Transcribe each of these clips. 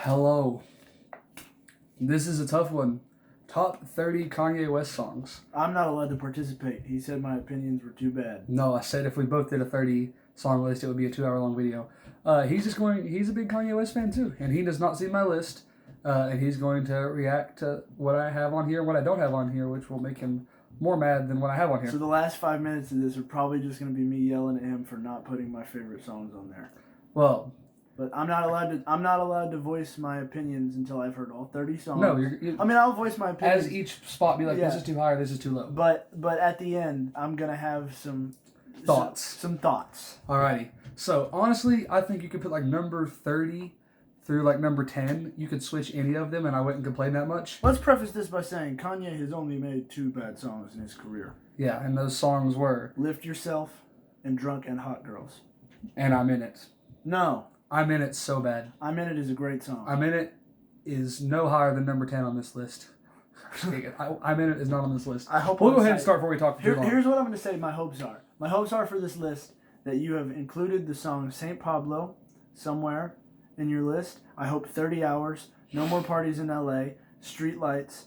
Hello. This is a tough one. Top 30 Kanye West songs. I'm not allowed to participate. He said my opinions were too bad. No, I said if we both did a 30 song list, it would be a 2-hour long video. He's a big Kanye West fan too, and he does not see my list. And he's going to react to what I have on here and what I don't have on here, which will make him more mad than what I have on here. So the last 5 minutes of this are probably just going to be me yelling at him for not putting my favorite songs on there. Well, but I'm not allowed to voice my opinions until I've heard all 30 songs. No, I'll voice my opinions. As each spot be like, Yeah. This is too high or this is too low. But at the end, I'm going to have some Thoughts. Some thoughts. Alrighty. So, honestly, I think you could put like number 30 through like number 10. You could switch any of them and I wouldn't complain that much. Let's preface this by saying Kanye has only made 2 bad songs in his career. Yeah, and those songs were Lift Yourself and Drunk and Hot Girls. And I'm in It. No. I'm in It so bad. I'm in It is a great song. I'm in It is no higher than number 10 on this list. I'm in It is not on this list. I hope we'll go ahead and start before we talk for too long. Here's what I'm going to say my hopes are. My hopes are for this list that you have included the song St. Pablo somewhere in your list. I hope 30 Hours, No More Parties in LA, Streetlights,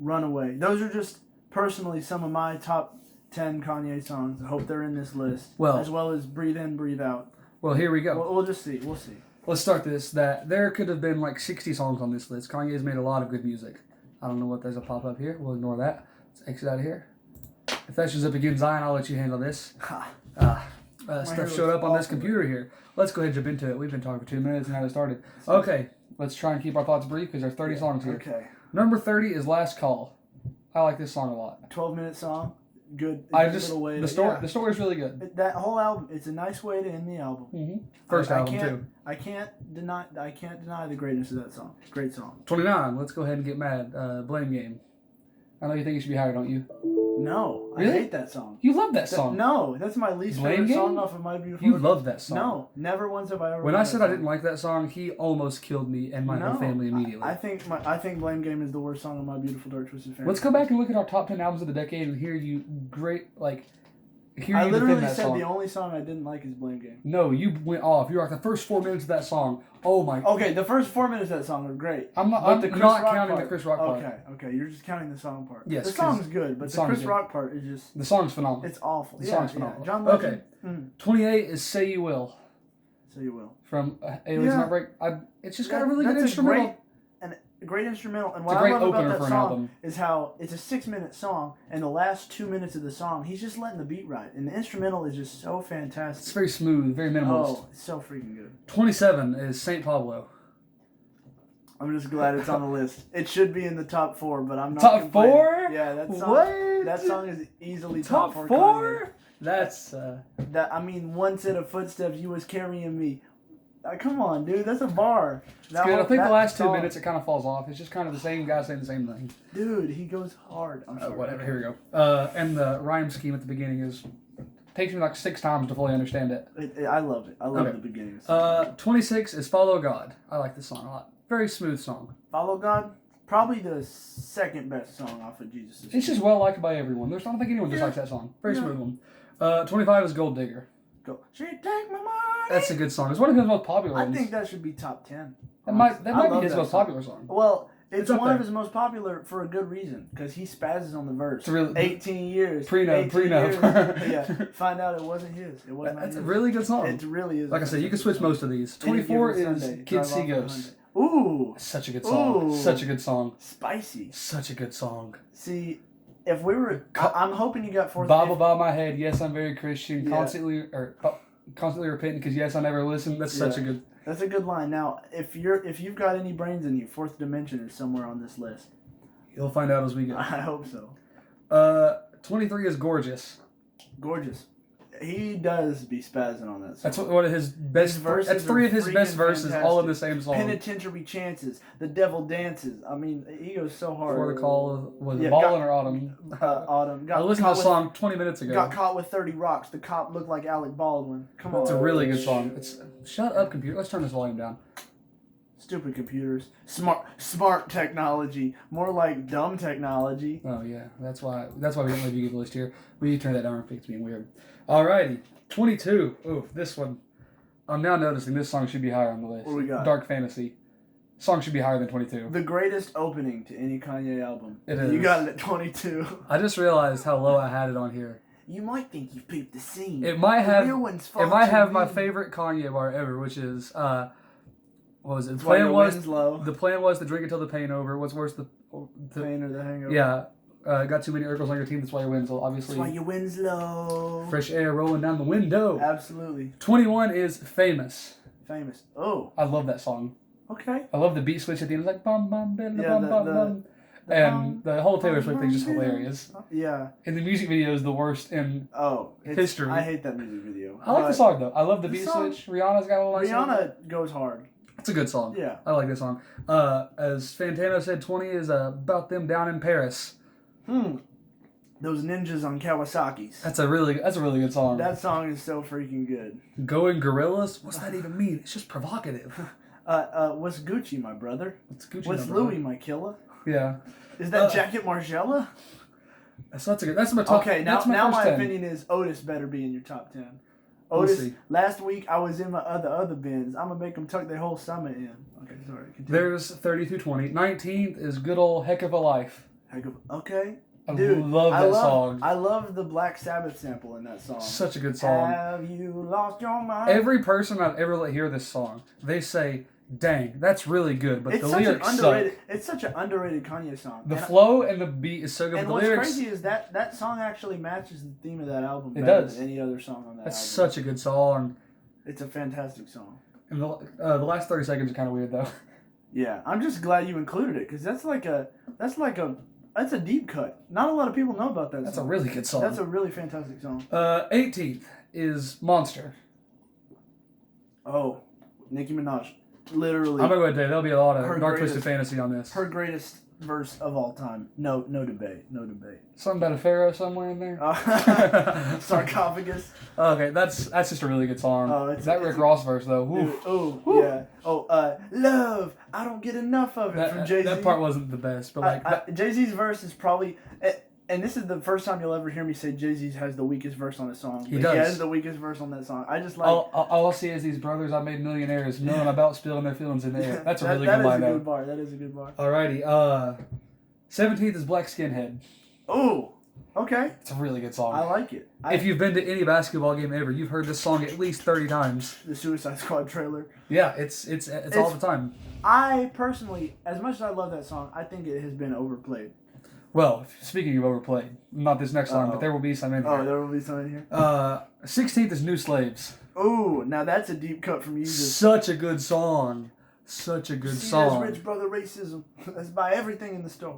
Runaway. Those are just personally some of my top 10 Kanye songs. I hope they're in this list. As well as Breathe In, Breathe Out. Well, here we go. We'll just see. We'll see. Let's start this. That there could have been like 60 songs on this list. Kanye's made a lot of good music. I don't know what there's a pop up here. We'll ignore that. Let's exit out of here. If that shows up again, Zion, I'll let you handle this. Stuff showed up on this computer here. Let's go ahead and jump into it. We've been talking for 2 minutes and now it started. Okay, let's try and keep our thoughts brief because there's 30 songs here. Okay. Number 30 is Last Call. I like this song a lot. 12-minute song. Good. The story is really good. That whole album, it's a nice way to end the album. Mm-hmm. First album too. I can't deny the greatness of that song. Great song. 29. Let's go ahead and get mad. Blame Game. I know you think it should be higher, don't you? No, really? I hate that song. You love that song. No, that's my least favorite song off of My Beautiful. You love that song. No, never once have I ever. When I said I didn't like that song, he almost killed me and my whole family immediately. I think Blame Game is the worst song on My Beautiful Dark Twisted Fantasy. Let's go back and look at our top 10 albums of the decade and hear you I literally said the only song I didn't like is Blame Game. No, you went off. You're like the first 4 minutes of that song. Oh my. Okay, the first 4 minutes of that song are great. I'm not counting the Chris Rock part. Okay, you're just counting the song part. Yes, the song's good, but the Chris Rock part is just. The song's phenomenal. It's awful. The song's phenomenal. John Legend. Okay, 28 is Say You Will. Say You Will. From Aliens and Heartbreak. It's just got a really good instrumental. A great instrumental, and what I love about that song album is how it's a 6-minute song, and the last 2 minutes of the song, he's just letting the beat ride, and the instrumental is just so fantastic. It's very smooth, very minimalist. Oh, it's so freaking good. 27 is St. Pablo. I'm just glad it's on the list. It should be in the top 4, but I'm not. Top 4? Yeah, that song. What? That song is easily top 4. 4? That's one set of footsteps you was carrying me. Come on, dude. That's a bar. It's good. I think the last 2 minutes it kind of falls off. It's just kind of the same guy saying the same thing. Dude, he goes hard. I'm sorry. Whatever. Here we go. And the rhyme scheme at the beginning takes me like 6 times to fully understand it. I love it. I love the beginning. 26 is Follow God. I like this song a lot. Very smooth song. Follow God? Probably the second best song off of Jesus. It's just well liked by everyone. I don't think anyone dislikes that song. Very smooth one. 25 is Gold Digger. She take my money. That's a good song. It's one of his most popular ones. I think that should be top 10. That might be his most popular song. Well, it's one of his most popular for a good reason, because he spazzes on the verse. It's really, 18 years. Prenup. Yeah. Find out it wasn't his. It wasn't That's his. a really good song. It really is. Like I said, you can switch most of these. 24 is Kids See Ghosts. Ooh. Such a good song. Ooh. Such a good song. Spicy. Such a good song. See, if we were... I'm hoping you got 4th... Bible by my head, yes, I'm very Christian. Constantly repenting because yes, I never listened. That's such a good... That's a good line. Now, if you've got any brains in you, Fourth Dimension is somewhere on this list. You'll find out as we go. I hope so. 23 is Gorgeous. Gorgeous. He does be spazzing on that song. That's one of his best verses. That's 3 of his best verses, all in the same song. Penitentiary Chances, The Devil Dances. I mean, he goes so hard. Before the Call was Ballin' or Autumn? Autumn. I listened to the song 20 minutes ago. Got caught with 30 rocks. The cop looked like Alec Baldwin. Come on. It's a really good song. Shut up, computer. Let's turn this volume down. Stupid computers. Smart technology. More like dumb technology. Oh yeah, that's why we don't let you give a list here. We turn that down if it's being weird. Alrighty, 22. Ooh, this one. I'm now noticing this song should be higher on the list. What do we got? Dark Fantasy. Song should be higher than 22. The greatest opening to any Kanye album. It is. You got it at 22. I just realized how low I had it on here. You might think you've peeped the scene. It might have. The real one's It might have my mean. favorite Kanye bar ever, which is what was it? The That's why plan your was wind's low. the plan was to drink until the pain over. What's worse, the Pain or the hangover. yeah. Got too many Urkels on your team. That's why your wins. So obviously, That's why your wind's low. fresh air rolling down the window. Absolutely. 21 is Famous. Famous. Oh, I love that song. okay. I love the beat switch at the end. It's like bum bum bum Yeah, bum the- bum the- bum. The And the whole Taylor Swift thing is just bum, hilarious. Yeah. And the music video is the worst in history. I hate that music video. I like the But song though. I love the the beat song- switch. Rihanna's got a little nice. Rihanna goes hard. It's a good song. Yeah. I like this song. As Fantano said, 20 is about them down in Paris. Those ninjas on Kawasaki's. That's a really good song. That song is so freaking good. Going Gorillas? What's that even mean? It's just provocative. What's Gucci, my brother? What's Gucci? What's number? Louis, my killer? Yeah. Is that Jacket Margiela? So that's a good. That's my top. Okay, now that's my, first my 10. opinion is Otis better be in your top 10. We'll Otis, see. last week I was in my other bins. I'm going to make them tuck their whole stomach in. Okay, sorry. Continue. There's 30 through 20. 19th is Good Old Heck of a Life. Okay. I Dude, love that song. I love the Black Sabbath sample in that song. Such a good song. Have you lost your mind? Every person I've ever let hear this song, they say, "Dang, that's really good," but it's the such lyrics an suck. underrated. It's such an underrated Kanye song. The And flow and the beat is so good. And But the what's lyrics, crazy is that song actually matches the theme of that album It better does. than any other song on that that's album. such a good song. It's a fantastic song. And the last 30 seconds are kind of weird though. Yeah, I'm just glad you included it because that's a deep cut. Not a lot of people know about that. That's a song. really good song. That's a really fantastic song. 18th is Monster. Oh, Nicki Minaj, literally I'm gonna go ahead and tell you, there'll be a lot Her of dark greatest- twisted fantasy on this. her greatest verse of all time. No debate. Something about a pharaoh somewhere in there. Sarcophagus. Okay, that's just a really good song. Oh, that Rick Ross verse though. Dude, Oof. oh yeah. Oh, love. I don't get enough of it from Jay Z. That part wasn't the best, but like Jay Z's verse is probably, and this is the first time you'll ever hear me say Jay Z has the weakest verse on a song. He But does. He has the weakest verse on that song. I just like. all I see is these brothers I made millionaires knowing about spilling their feelings in the air. That's a really that good line is a though. good bar. That is a good bar. Alrighty, 17th is Black Skinhead. Oh, okay. It's a really good song. I like it. If you've been to any basketball game ever, you've heard this song at least 30 times. The Suicide Squad trailer. Yeah, it's all the time. I personally, as much as I love that song, I think it has been overplayed. Well, speaking of overplayed, not this next song, Uh-oh. but there will be some in Oh, here. there will be some in here. 16th is New Slaves. Oh, now that's a deep cut from you. Such a good song. Such a good See, song. that's rich brother racism. Let's buy everything in the store.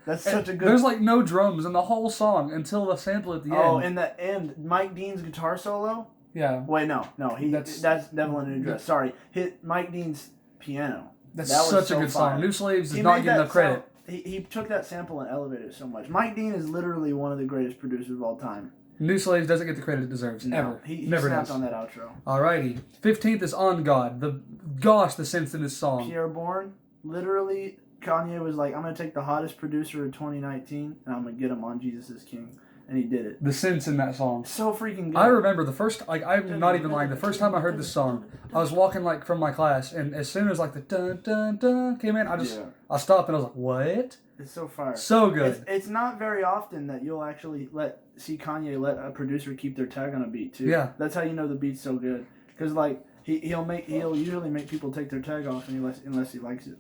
That's such a good. There's like no drums in the whole song until the sample at the end. Oh, in the end, Mike Dean's guitar solo. Yeah. Wait, no, That's- that's Devil in a New Dress. Sorry, hit Mike Dean's piano. That's That was such so a good fire. song. New Slaves does He not made get that enough credit. He took that sample and elevated it so much. Mike Dean is literally one of the greatest producers of all time. New Slaves doesn't get the credit it deserves. No, Ever. He Never snapped does. on that outro. Alrighty. 15th is On God. The sense in this song. Pierre Bourne, literally, Kanye was like, I'm going to take the hottest producer of 2019 and I'm going to get him on Jesus is King. And he did it. The sense in that song. So freaking good. I remember the first, I'm not even lying, the first time I heard this song, I was walking like from my class, and as soon as like the dun dun dun came in, I stopped and I was like, what? It's so fire. So good. It's not very often that you'll actually see Kanye let a producer keep their tag on a beat too. Yeah. That's how you know the beat's so good. Because like he'll usually make people take their tag off unless he likes it.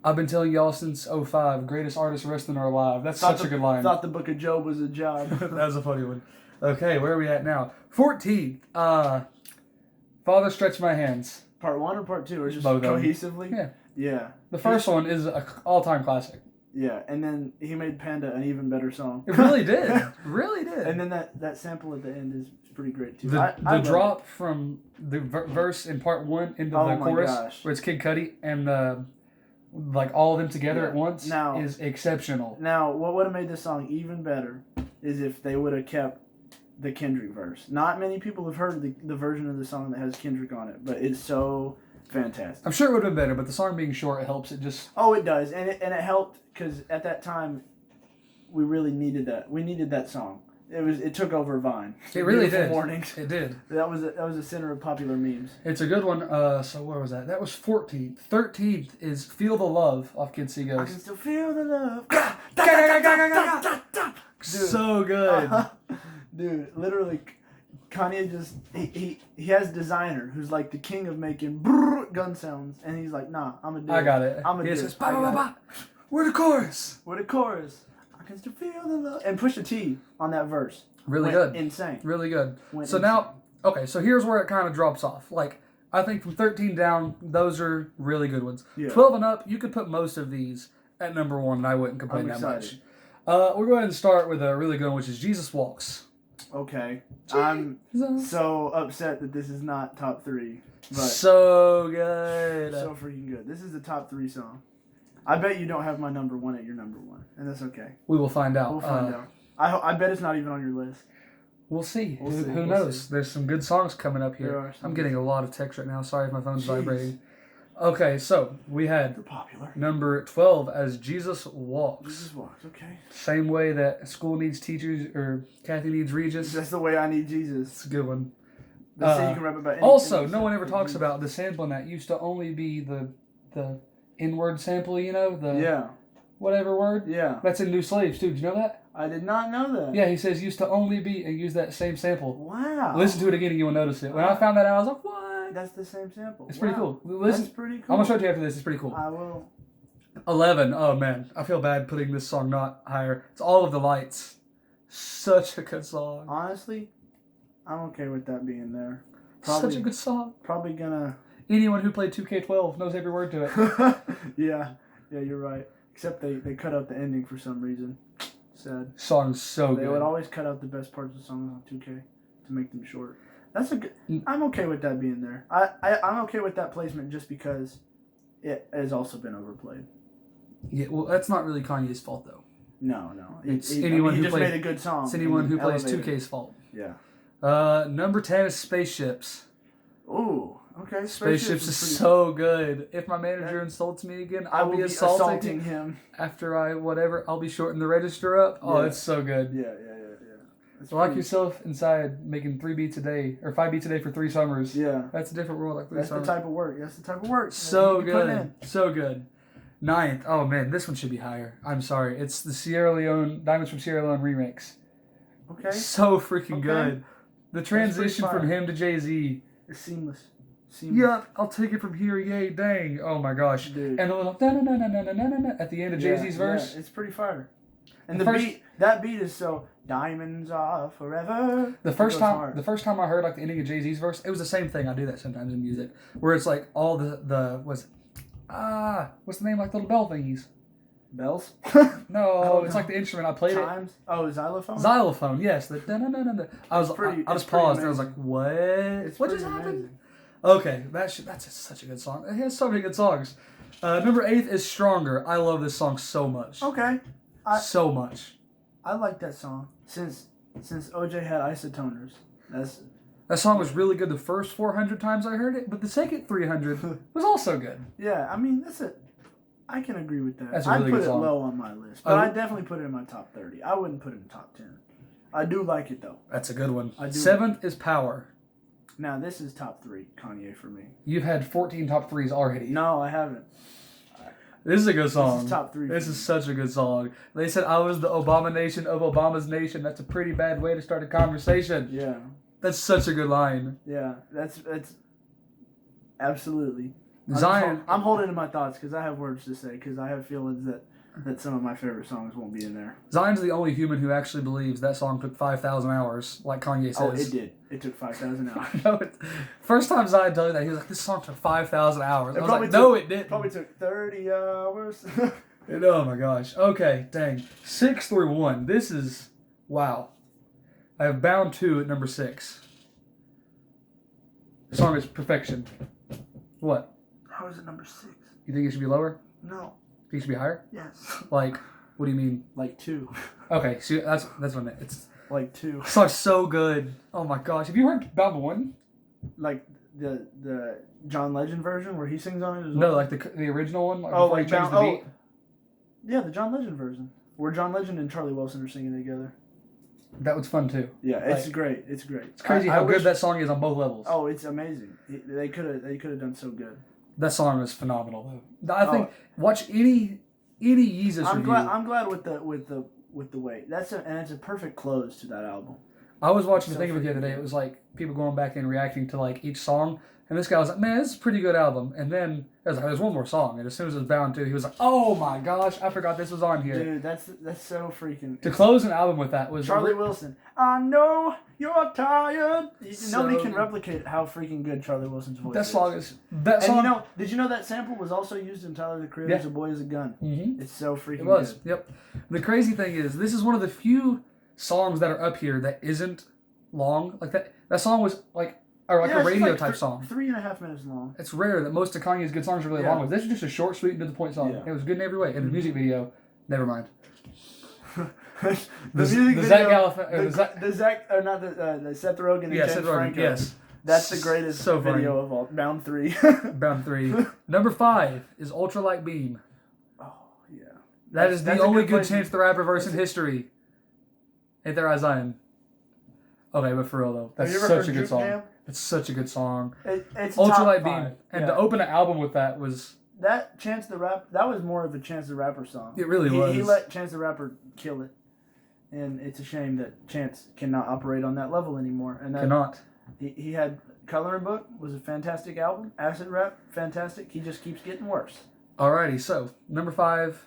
I've been telling y'all since 05, greatest artist wrestling are alive. That's such a good line. Thought the Book of Job was a job. That was a funny one. Okay, where are we at now? 14th. Father Stretch My Hands. Part 1 or part 2, or just Both of them. cohesively? Yeah. Yeah. The first one is an all-time classic. Yeah, and then he made Panda an even better song. It really did. Really did. And then that sample at the end is pretty great too. The I love drop from the verse in part 1 into Oh the my chorus, gosh. where it's Kid Cudi and like all of them together Yeah. at once, Now- is exceptional. Now, what would have made this song even better is if they would have kept the Kendrick verse. Not many people have heard the version of the song that has Kendrick on it, but it's so fantastic. I'm sure it would have been better, but the song being short helps it just... Oh, it does, and it helped because at that time we really needed that. We needed that song. It took over Vine. It really Beautiful did. Mornings. It did. That was a center of popular memes. It's a good one. So where was that? That was 14th. 13th is "Feel the Love" off Kid See I Goes. can still feel the love. So good. Dude, literally, Kanye just he has a designer who's like the king of making brrr gun sounds, and he's like, nah, I'm a dude. I got it. I'm a He dude. says, "Ba, ba, ba, ba." Where the chorus? With a chorus, I can still feel the love, and push a T on that verse. Really Went good. insane. Really good. Went So now, okay, so here's where it kind of drops off. Like, I think from 13 down, those are really good ones. Yeah. 12 and up, you could put most of these at number one, and I wouldn't complain I'm that excited. much. We'll go ahead and start with a really good one, which is "Jesus Walks." Okay, I'm so upset that this is not top 3, but So good. so freaking good. This is the top 3 song. I bet you don't have my number 1 at your number 1, and that's okay. We will find out. We'll find out. I bet it's not even on your list. We'll see. We'll see. Who We'll knows? see. There's some good songs coming up There here. are some I'm good getting a lot of text right now. Sorry if my phone's Jeez. vibrating. Okay, so we had They're popular. number 12 as "Jesus Walks." Jesus Walks. Okay. Same way that school needs teachers or Kathy needs Regis. That's the way I need Jesus. It's a good one. Let's say you can rap about anything. Also, no one ever except talks Jesus. about the sampling that used to only be the N-word sample, you know? The Yeah. whatever word. Yeah. That's in New Slaves, too. Did you know that? I did not know that. Yeah, he says used to only be and use that same sample. Wow. Listen to it again and you will notice it. When I found that out, I was like, what? That's the same sample. It's pretty Wow. cool. Listen, That's pretty cool. I'm going to show it to you after this. It's pretty cool. I will. 11. Oh, man. I feel bad putting this song not higher. It's "All of the Lights." Such a good song. Honestly, I'm okay with that being there. Such a good song. Probably gonna. Anyone who played 2K12 knows every word to it. Yeah, you're right. Except they cut out the ending for some reason. Sad. Song's so They good. would always cut out the best parts of songs on 2K to make them short. That's a good. I'm okay with that being there. I'm okay with that placement just because it has also been overplayed. Yeah, well, that's not really Kanye's fault, though. No. It's he anyone who just plays- made a good song. It's anyone and who plays elevated it. 2K's fault. Yeah. Number 10 is "Spaceships." Ooh. Okay. Spaceships is pretty- so good. If my manager insults me again, I I'll will be assaulting him. after I'll be shorting the register up. Oh, Yeah. it's so good. Yeah. It's So lock pretty- yourself inside making 3 beats a day, or 5 beats a day for 3 summers. Yeah. That's a different world, like 3 That's the summers. type of work. So that you can put good. in. So good. 9th. Oh man, this one should be higher. I'm sorry. It's the Sierra Leone Diamonds from Sierra Leone remix. Okay. So freaking Okay. good. The transition fire. from him to Jay-Z. It's seamless. Yeah, I'll take it from here. Yay, dang. Oh my gosh. Dude. And the little na-na-na-na-na-na-na at the end of Jay-Z's verse. Yeah, it's pretty fire. And The the first- beat, that beat is so diamonds are forever. The It first goes time hard. I heard like the ending of Jay-Z's verse, it was the same thing. I do that sometimes in music, where it's like all what's the name, like little bell thingies? Bells. No, it's like the instrument I played it. Chimes. Oh, xylophone. Xylophone, yes. The da-na-na-na-na. I just it's paused pretty and I was like, what? It's What pretty just happened? amazing. Okay, such a good song. It has so many good songs. Number 8 is "Stronger." I love this song so much. Okay, So much. I like that song since OJ had isotoners. That song was really good the first 400 times I heard it, but the second 300 was also good. Yeah, I mean I can agree with that. That's a really I'd put good it song. low on my list, but I'd definitely put it in my top 30. I wouldn't put it in top 10. I do like it though. That's a good one. I do. 7th is "Power." Now this is top 3 Kanye for me. You've had 14 top 3s already. No, I haven't. This is a good song. This is top 3. This for is me. such a good song. They said I was the Abomination of Obama's nation. That's a pretty bad way to start a conversation. Yeah, That's such a good line. yeah. That's absolutely. Zion. I'm holding in my thoughts because I have words to say because I have feelings that some of my favorite songs won't be in there. Zion's the only human who actually believes that song took 5,000 hours, like Kanye says. Oh, it did. It took 5,000 hours. No, first time Zion told me that, he was like, this song took 5,000 hours. I was probably like, no, it didn't. Probably took 30 hours. Oh my gosh. Okay, dang. 6 through 1. This is, wow. I have "Bound 2" at number 6. The song is perfection. What? How is it number 6? You think it should be lower? No. Think it should be higher? Yes. Like, what do you mean? Like 2. Okay, see, that's what I meant. It's Like 2. the song's so good. Oh my gosh. Have you heard "Bound 1"? Like the John Legend version where he sings on it as No, well? like the original one. Like Oh, before like he changed the Bound- beat. Yeah, the John Legend version. Where John Legend and Charlie Wilson are singing together. That was fun too. Yeah, it's Like, great. It's great. It's crazy how good that song is on both levels. Oh, it's amazing. They could have done so good. That song is phenomenal though. I think watch any Yeezus review. I'm glad with the wait. And it's a perfect close to that album. I was watching the thing of it the other day. It was like people going back and reacting to like each song, and this guy was like, "Man, this is a pretty good album." And then there's one more song, and as soon as it was Bound to, he was like, "Oh my gosh, I forgot this was on here." Dude, that's so freaking. To close an album with that was Charlie Wilson. I know you're tired. Nobody can good. replicate how freaking good Charlie Wilson's voice That is. song is that And song. did you know that sample was also used in Tyler the Creator's "A Boy Is a Gun"? Mm-hmm. It's so freaking. It was. Good. Yep. The crazy thing is, this is one of the few songs that are up here that isn't long. Like that song was like a radio type song. 3.5 minutes long. It's rare that most of Kanye's good songs are really long. This is just a short, sweet, and to the point song. Yeah. It was good in every way. And the music video, never mind. the music Zach video, the Seth Rogen and James Seth Rogen, Franco. yes. That's the greatest So funny. video of all. Bound 3. Bound 3. Number 5 is Ultralight Beam. Oh, yeah. That is the That's a only good good place Chance the Rapper verse in history. Ain't there, Zion? Okay, but for real though, that's Have you ever such heard a good Juke song. Jam? It's such a good song. It's Ultralight top Beam. 5. And to open an album with that was... That Chance the Rapper, that was more of a Chance the Rapper song. It really was. He let Chance the Rapper kill it. And it's a shame that Chance cannot operate on that level anymore. And that, Cannot. He had Coloring Book, was a fantastic album. Acid Rap, fantastic. He just keeps getting worse. Alrighty, so number 5,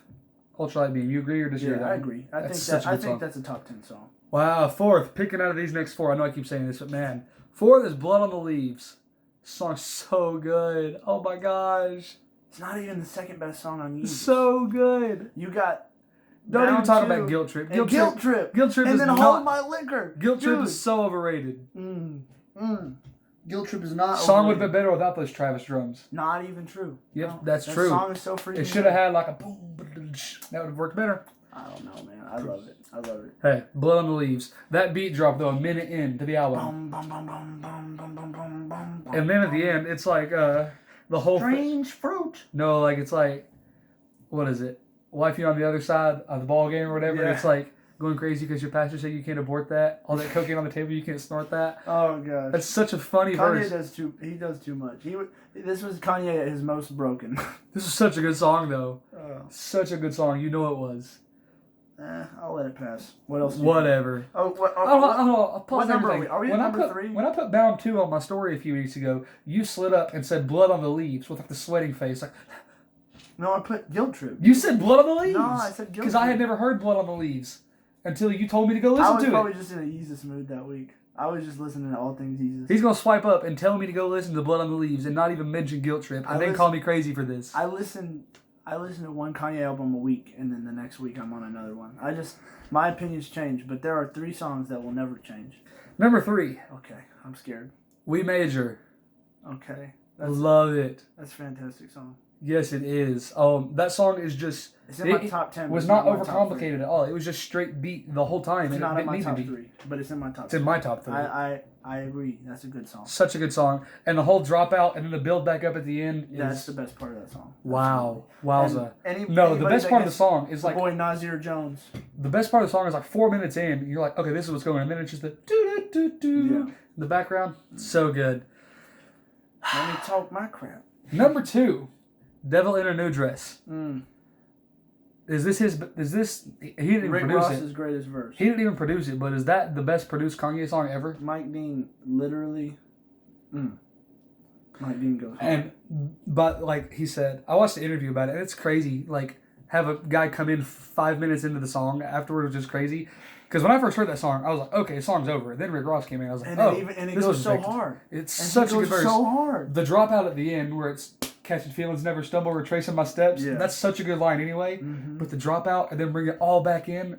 Ultralight Beam. You agree or disagree? Yeah, I agree. I think that's a top 10 song. Wow, 4th. Picking out of these next 4. I know I keep saying this, but man. 4th is Blood on the Leaves. This song's so good. Oh my gosh. It's not even the second best song on Yeezus. So good. You got... Don't even talk about Guilt Trip. Guilt Trip. Guilt Trip and is then not... Hold My Liquor. Guilt Trip Dude. is so overrated. Guilt Trip is not Song would have overrated. been better without those Travis drums. Not even true. Yep, No, that's that true. Song is so freaking It should have good. had like a boom. That would have worked better. I don't know, man. I love it. I love it. Hey, Blood on the Leaves. That beat drop though, a minute into the album. Bum, bum, bum, bum, bum, bum, bum, bum, bum, And then at the end, it's like the whole Strange fruit. No, like it's like, what is it? Wifey on the other side of the ball game or whatever. Yeah. It's like going crazy because your pastor said you can't abort that. All that cocaine on the table, you can't snort that. Oh gosh. That's such a funny Kanye verse. He does too much. This was Kanye at his most broken. This is such a good song though. Oh. Such a good song. You know it was. I'll let it pass. What else? Whatever. Oh, what? I don't know. I'll pause What number are everything. we? Are we when at I number put, 3? When I put Bound 2 on my story a few weeks ago, you slid up and said Blood on the Leaves with like the sweating face. Like, No, I put Guilt Trip. you said Blood on the Leaves. No, I said Guilt because I had Trip. never heard Blood on the Leaves until you told me to go I listen was to probably it. just in a Yeezus mood that week. I was just listening to all things Yeezus. He's gonna swipe up and tell me to go listen to Blood on the Leaves and not even mention Guilt Trip and then call me crazy for this. I listen to one Kanye album a week, and then the next week I'm on another one. My opinions change, but there are 3 songs that will never change. Number 3, Okay, I'm scared. We Major. Okay, Love it. that's a fantastic song. Yes, it is. That song is just. It's in my top 10. It but was it's not my top 3. overcomplicated at all. It was just straight beat the whole time. It's and not it in my didn't top need to be. 3, but it's in my top. It's in my top 3. I agree. That's a good song. Such a good song, and the whole dropout and then the build back up at the end is. That's the best part of that song. Wow, wowza! And The best part of the song is the like boy Nasir Jones. the best part of the song is like 4 minutes in. And you're like, okay, this is what's going on. And then it's just the do do do do in the background. So good. Let me talk my crap. Number 2, Devil in a New Dress. Mm. Is this? He didn't even Rick produce Ross's it. greatest verse. He didn't even produce it, but is that the best produced Kanye song ever? Mike Dean literally. Mike Dean goes. But like he said, I watched the interview about it, and it's crazy. Like have a guy come in 5 minutes into the song afterward was just crazy. Because when I first heard that song, I was like, okay, song's over. Then Rick Ross came in, I was like, And it this goes was so big. hard. It's And such he a good goes verse. so hard. The dropout at the end where it's catching feelings, never stumble, retracing my steps. Yeah. That's such a good line anyway. Mm-hmm. But the dropout and then bring it all back in,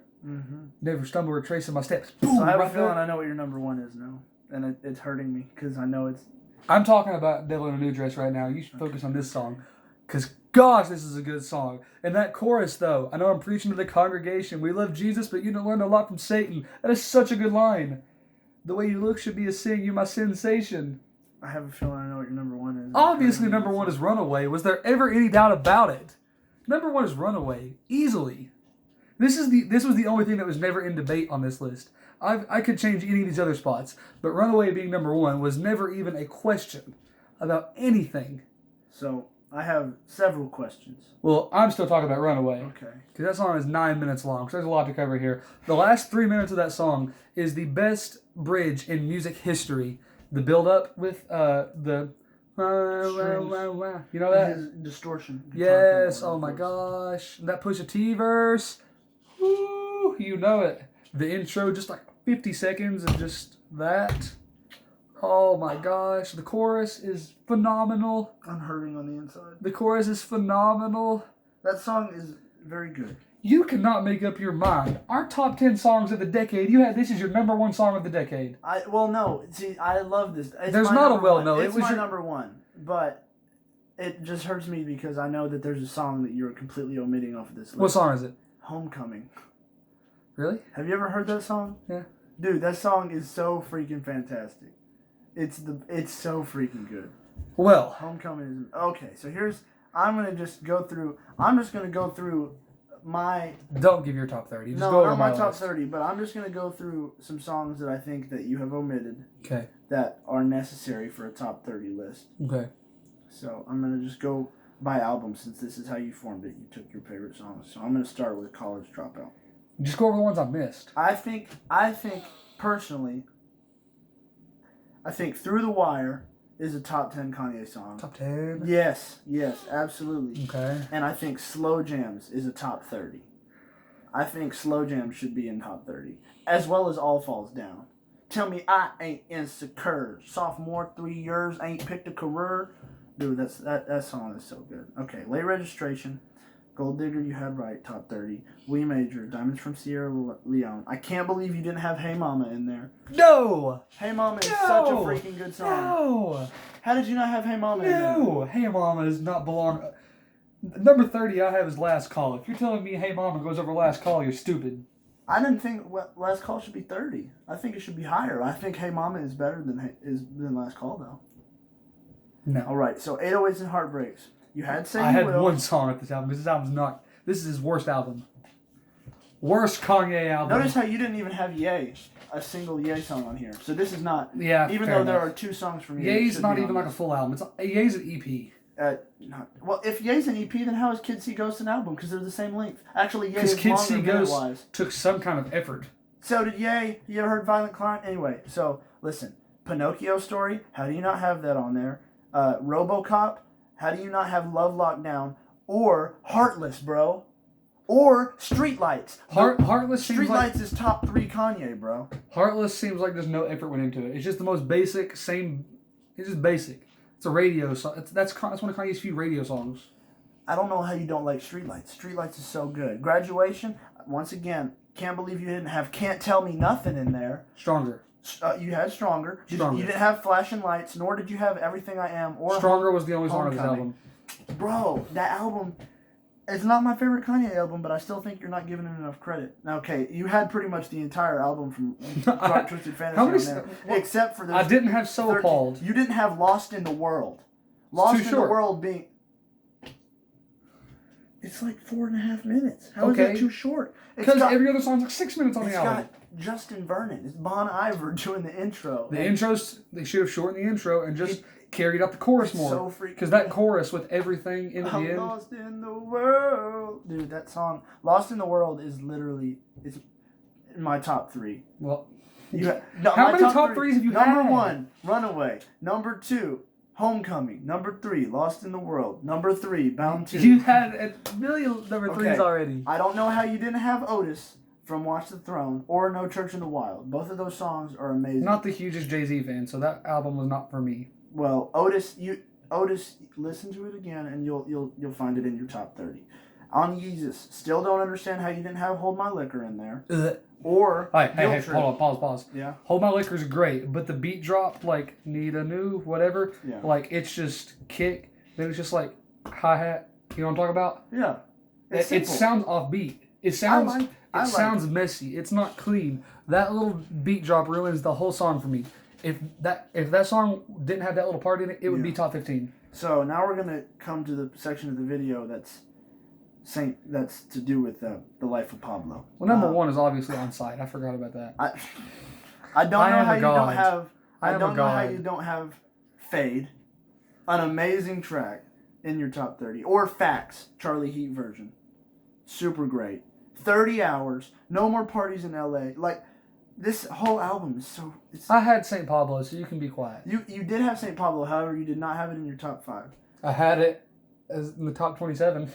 never stumble, retracing my steps. Boom, So I have a right feeling there. I know what your number 1 is now, and it's hurting me because I know it's. I'm talking about Devil in a New Dress right now. You should focus on this song. Because, gosh, this is a good song. And that chorus, though, I know I'm preaching to the congregation. We love Jesus, but you learned a lot from Satan. That is such a good line. The way you look should be a sin. You my sensation. I have a feeling I know what your number 1 is. Obviously, number 1 is Runaway. Was there ever any doubt about it? Number 1 is Runaway. Easily. This was the only thing that was never in debate on this list. I could change any of these other spots, but Runaway being number one was never even a question about anything. So I have several questions. Well, I'm still talking about Runaway. Okay. Because that song is 9 minutes long, so there's a lot to cover here. The last 3 minutes of that song is the best bridge in music history. The build-up with the... You know that? His distortion. Yes, oh my gosh. That Pusha T verse. Woo, you know it. The intro, just like 50 seconds of just that. Oh my gosh. The chorus is phenomenal. I'm hurting on the inside. The chorus is phenomenal. That song is very good. You cannot make up your mind. Our top 10 songs of the decade, you had this is your number one song of the decade. No. See, I love this. There's not a well no. It's my number one, but it just hurts me because I know that there's a song that you're completely omitting off of this list. What song is it? Homecoming. Really? Have you ever heard that song? Yeah. Dude, that song is so freaking fantastic. It's so freaking good. Well, Homecoming is okay. So I'm just gonna go through my. Don't give your top 30. Just no, go over not my top list. 30, but I'm just gonna go through some songs that I think that you have omitted. Okay. That are necessary for a top 30 list. Okay. So I'm gonna just go by album since this is how you formed it. You took your favorite songs. So I'm gonna start with College Dropout. Just go over the ones I missed. I think personally, Through the Wire is a top 10 Kanye song. Top 10? Yes, absolutely. Okay. And I think Slow Jams is a top 30. I think Slow Jams should be in top 30. As well as All Falls Down. Tell me I ain't insecure. Sophomore 3 years, ain't picked a career. Dude, that song is so good. Okay, Late Registration. Gold Digger, You Had Right, top 30. We Major, Diamonds from Sierra Leone. I can't believe you didn't have Hey Mama in there. No! Hey Mama is such a freaking good song. No! How did you not have Hey Mama in there? No! Hey Mama does not belong. Number 30 I have is Last Call. If you're telling me Hey Mama goes over Last Call, you're stupid. I didn't think Last Call should be 30. I think it should be higher. I think Hey Mama is better than Last Call, though. No. All right, so 808s and Heartbreaks. You had Say I You had Will. one song at this album because this album's not. This is his worst album. Worst Kanye album. Notice how you didn't even have Ye, a single Ye song on here. So this is not. Yeah. Even though there are 2 songs from Ye. Ye's not even like a full album. Ye's an EP. Well, if Ye's an EP, then how is Kid See Ghost an album? Because they're the same length. Actually, Ye Because is Kid longer See Ghost minute-wise. took some kind of effort. So did Ye. You ever heard Violent Climb? Anyway, so listen. Pinocchio Story. How do you not have that on there? RoboCop. How do you not have Love Lockdown? Or Heartless, bro. Or Streetlights. Heartless seems like... Streetlights is top 3 Kanye, bro. Heartless seems like there's no effort went into it. It's just the most basic, same... It's just basic. It's a radio song. That's one of Kanye's few radio songs. I don't know how you don't like Streetlights. Streetlights is so good. Graduation, once again, can't believe you didn't have Can't Tell Me Nothing in there. Stronger. You had Stronger. Stronger. You didn't have Flashing Lights, nor did you have Everything I Am or Stronger was the only song on this Homecoming. album. Bro, that album, it's not my favorite Kanye album, but I still think you're not giving it enough credit. Now, okay, you had pretty much the entire album from Dark Twisted Fantasy on there, except for I didn't have So Appalled. You didn't have Lost in the World. Lost in the World being... It's like 4.5 minutes. How is that too short? Because every other song's like 6 minutes on the album. It's got Justin Vernon. It's Bon Iver doing the intro. The intros, they should have shortened the intro and just carried up the chorus more. So freaking because that chorus with everything in the end. Lost in the world. Dude, that song, Lost in the World, is literally in my top 3. Well, how many top 3s have you had? Number 1, Runaway. Number 2, Homecoming. Number 3, Lost in the World. Number 3, Bound 2. You had a million number 3s already. I don't know how you didn't have Otis from Watch the Throne or No Church in the Wild. Both of those songs are amazing. Not the hugest Jay-Z fan, so that album was not for me. Well, Otis, listen to it again and you'll find it in your top 30. On Yeezus, still don't understand how you didn't have Hold My Liquor in there. Or hey, hold on, pause. Yeah. Hold My Liquor's great, but the beat drop, like, need a new whatever, like, it's just kick, then it's just like hi-hat, you know what I'm talking about? Yeah. It sounds offbeat. It sounds messy. It's not clean. That little beat drop ruins the whole song for me. If that song didn't have that little part in it, it would be top 15. So now we're gonna come to the section of the video that's That's to do with the life of Pablo. Well, number one is obviously On Sight. I forgot about that. I don't know how you don't have. I don't know how God. you don't have Fade, an amazing track in your top 30, or Facts, Charlie Heat version, super great. 30 Hours, No More Parties in L.A. Like, this whole album is so. I had St. Pablo, so you can be quiet. You did have St. Pablo, however, you did not have it in your top 5. I had it as in the top 27.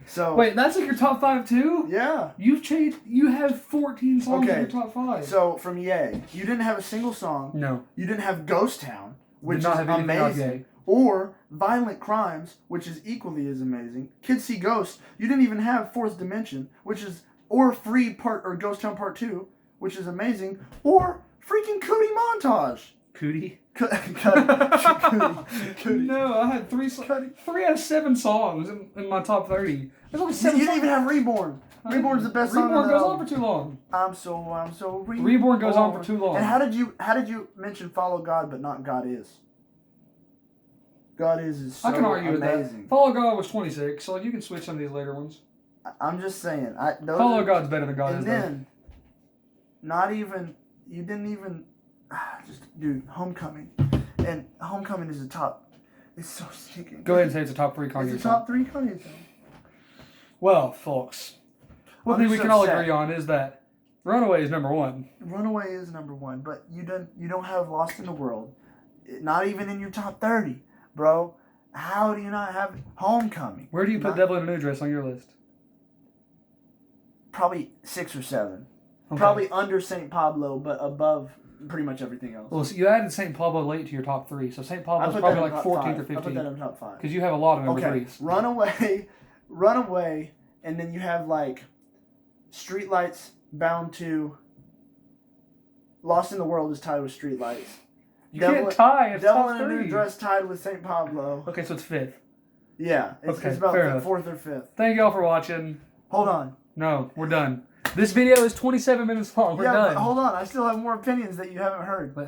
So wait, that's like your top 5 too? Yeah. You've changed. You have 14 songs in your top 5. So from Ye, you didn't have a single song. No. You didn't have Ghost Town, which is amazing. amazing. Or Violent Crimes, which is equally as amazing. Kids See Ghosts. You didn't even have Fourth Dimension, which is or Free Part or Ghost Town Part 2, which is amazing. Or freaking Cootie Montage. Cootie? Cootie. No, I had 3 out of 7 songs in my top 30. There's only 7 You didn't songs. even have Reborn. Reborn's the best song. Reborn goes on for too long. I'm so reborn. Reborn goes on for too long. And how did you mention Follow God but not God Is? God is so I can argue amazing. with that. Follow God was 26, so you can switch some of these later ones. I'm just saying. Follow God's better than God and is. then, not even you didn't even dude, Homecoming, and Homecoming is the top. It's so stinking. Go ahead and say it's a top 3 Kanye It's a song. top 3 Kanye song. Well, folks, one thing we can all agree on is that Runaway is number 1. Runaway is number 1, but you don't have Lost in the World, not even in your top 30, bro. How do you not have Homecoming? Where do you put Devil in a New Dress on your list? Probably 6 or 7. Okay. Probably under St. Pablo, but above pretty much everything else. Well, so you added St. Pablo late to your top 3, so St. Pablo's probably like 14th or 15th. I put that in top 5. Because you have a lot of number 3s. Runaway, and then you have like Streetlights, Bound to, Lost in the World is tied with Streetlights. You can't tie. It's Devil top in a 3. New Dress tied with St. Pablo. Okay, so it's 5th. Yeah, it's Okay, about fair enough. 4th or 5th. Thank y'all for watching. Hold on. No, we're done. This video is 27 minutes long. We're done. But hold on. I still have more opinions that you haven't heard. But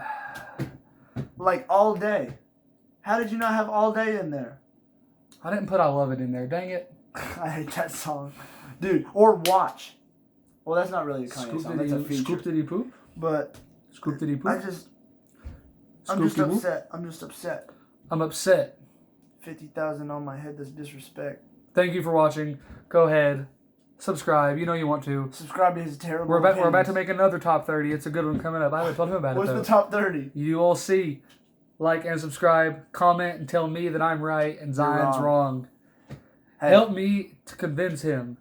like All Day. How did you not have All Day in there? I didn't put I Love It in there. Dang it. I hate that song. Dude, or Watch. Well, that's not really a Kanye song. That's a feature. Scoop did he poop? But Scoop did he poop? I'm just upset. I'm just upset. I'm upset. 50,000 on my head. That's disrespect. Thank you for watching. Go ahead. Subscribe. You know you want to. Subscribe to his terrible We're about opinions. to make another top 30. It's a good one coming up. I haven't told him about What's it, though. the top 30? You will see. Like and subscribe. Comment and tell me that I'm right and Zion's wrong. Hey. Help me to convince him.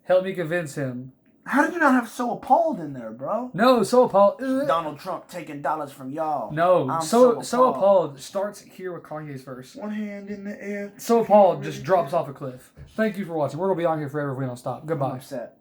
Help me convince him. How did you not have So Appalled in there, bro? No, so appalled. Donald Trump taking dollars from y'all. No, I'm so appalled starts here with Kanye's verse. One hand in the air. So appalled just drops off a cliff. Thank you for watching. We're gonna be on here forever if we don't stop. Goodbye. I'm upset.